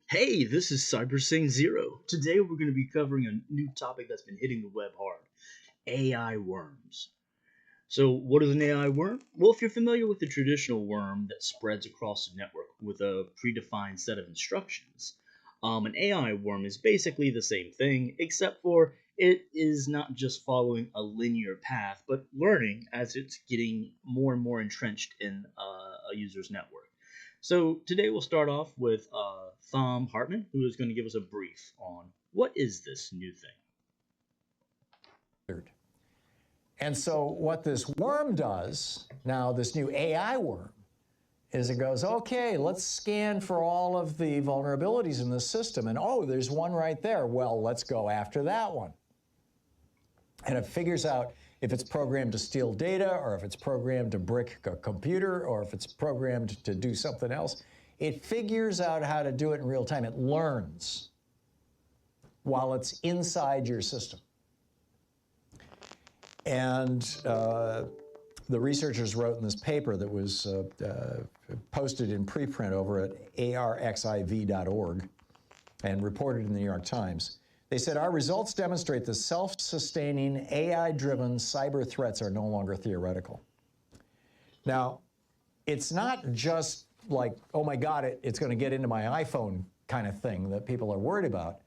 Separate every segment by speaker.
Speaker 1: Hey, this is CyberSaintZero. Today we're going to be covering a new topic that's been hitting the web hard: AI worms. So, what is an AI worm? Well, if you're familiar with the traditional worm that spreads across the network with a predefined set of instructions, an AI worm is basically the same thing, except for it is not just following a linear path, but learning as it's getting more and more entrenched in a user's network. So, today we'll start off with Thom Hartman, who is going to give us a brief on what is this new thing.
Speaker 2: And so what this worm does, now this new AI worm, is it goes, okay, let's scan for all of the vulnerabilities in the system. And oh, there's one right there. Well, let's go after that one. And it figures out if it's programmed to steal data, or if it's programmed to brick a computer, or if it's programmed to do something else. It figures out how to do it in real time. It learns while it's inside your system. And the researchers wrote in this paper that was posted in preprint over at arxiv.org and reported in the New York Times. They said, our results demonstrate that self-sustaining AI-driven cyber threats are no longer theoretical. Now, it's not just like, oh my God, it's going to get into my iPhone kind of thing that people are worried about.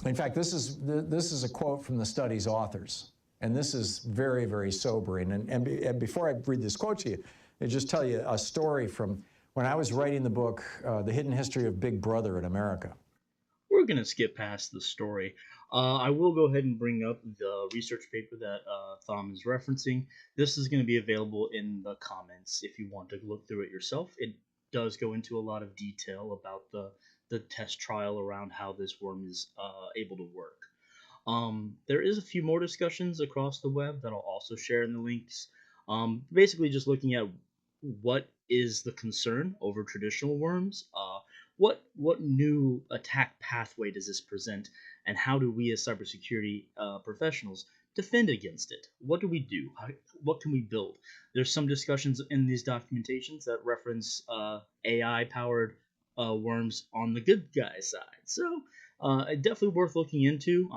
Speaker 2: In fact, this is a quote from the study's authors, and this is very, very sobering. And before I read this quote to you, I'll just tell you a story from when I was writing the book, The Hidden History of Big Brother in America.
Speaker 1: We're going to skip past the story. I will go ahead and bring up the research paper that Thom is referencing. This is going to be available in the comments if you want to look through it yourself. It does go into a lot of detail about the test trial around how this worm is able to work. There is a few more discussions across the web that I'll also share in the links. Basically, just looking at what is the concern over traditional worms. What new attack pathway does this present, and how do we as cybersecurity professionals defend against it? What do we do? What can we build? There's some discussions in these documentations that reference AI-powered worms on the good guy side. So definitely worth looking into.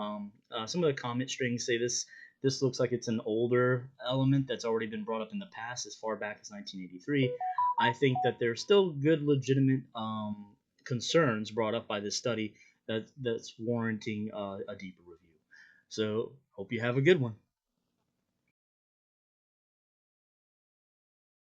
Speaker 1: Some of the comment strings say this looks like it's an older element that's already been brought up in the past, as far back as 1983. I think that there's still good, legitimate concerns brought up by this study that's warranting a deeper review. So, hope you have a good one.